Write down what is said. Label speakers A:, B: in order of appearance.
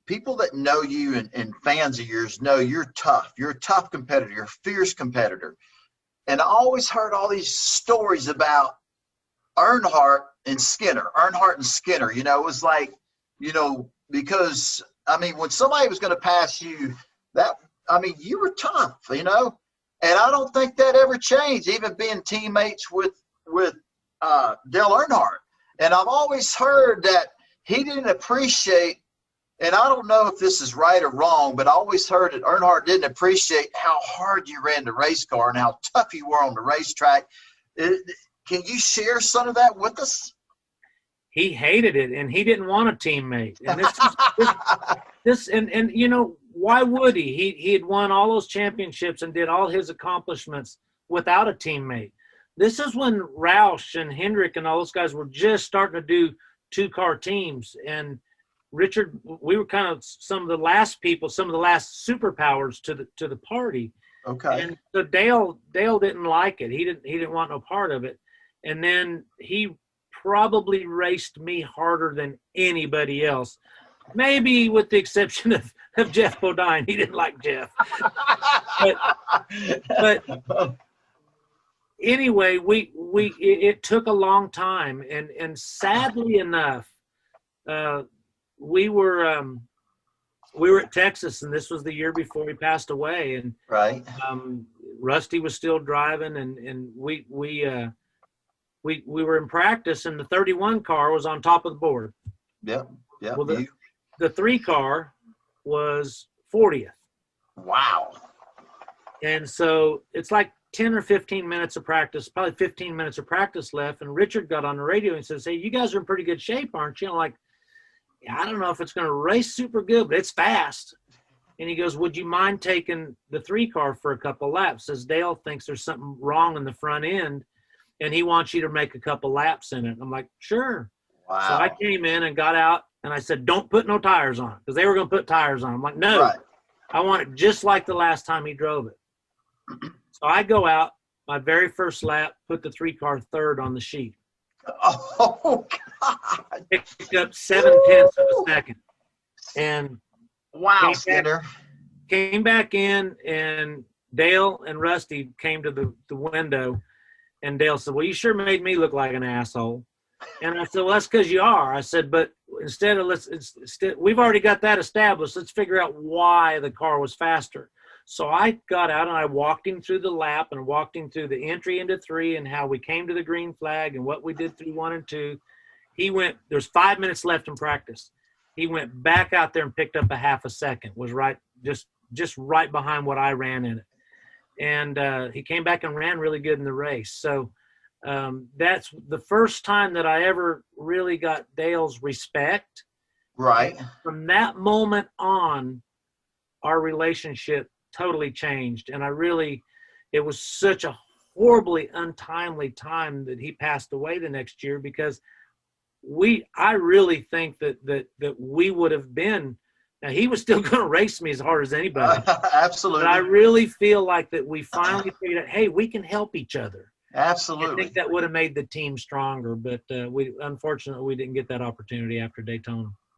A: people that know you and fans of yours know you're tough. You're a tough competitor. You're a fierce competitor. And I always heard all these stories about Earnhardt and Skinner. It was like, because, when somebody was going to pass you, you were tough, and I don't think that ever changed, even being teammates with Dale Earnhardt. And I've always heard that he didn't appreciate, and I don't know if this is right or wrong, but I always heard that Earnhardt didn't appreciate how hard you ran the race car and how tough you were on the racetrack. Can you share some of that with us?
B: He hated it, and he didn't want a teammate. And why would he? He had won all those championships and did all his accomplishments without a teammate. This is when Roush and Hendrick and all those guys were just starting to do two-car teams. And Richard, we were kind of some of the last superpowers to the party.
A: Okay.
B: And so Dale didn't like it. He didn't want no part of it. And then he probably raced me harder than anybody else, maybe with the exception of Jeff Bodine. He didn't like Jeff. but anyway, it took a long time, and sadly enough, we were at Texas, and this was the year before he passed away, and
A: right.
B: Rusty was still driving, and we were in practice, and the 31 car was on top of the board.
A: Yep.
B: Well, the 3 car was 40th.
A: Wow.
B: And so it's like 10 or 15 minutes of practice, probably 15 minutes of practice left. And Richard got on the radio and says, "Hey, you guys are in pretty good shape, aren't you?" I'm like, "Yeah, I don't know if it's going to race super good, but it's fast." And he goes, "Would you mind taking the 3 car for a couple laps?" Says Dale thinks there's something wrong in the front end, and he wants you to make a couple laps in it. I'm like, "Sure."
A: Wow.
B: So I came in and got out, and I said, "Don't put no tires on," because they were going to put tires on. I'm like, "No,
A: right.
B: I want it just like the last time he drove it." So I go out, my very first lap, put the 3 car third on the sheet.
A: Oh, God.
B: Picked up 7/10 of a second. And
A: wow, Skinner.
B: Came back in, and Dale and Rusty came to the window, and Dale said, "Well, you sure made me look like an asshole." And I said, "Well, that's because you are." I said, "But instead of we've already got that established. Let's figure out why the car was faster." So I got out and I walked him through the lap and walked him through the entry into 3 and how we came to the green flag and what we did through 1 and 2. There's 5 minutes left in practice. He went back out there and picked up a half a second, was right, just right behind what I ran in it. And he came back and ran really good in the race. So that's the first time that I ever really got Dale's respect.
A: Right.
B: And from that moment on, our relationship totally changed. And it was such a horribly untimely time that he passed away the next year, because I really think that we would have been, now he was still going to race me as hard as anybody.
A: Absolutely.
B: But I really feel like that we finally figured out, hey, we can help each other.
A: Absolutely.
B: I think that would have made the team stronger, but unfortunately we didn't get that opportunity after Daytona.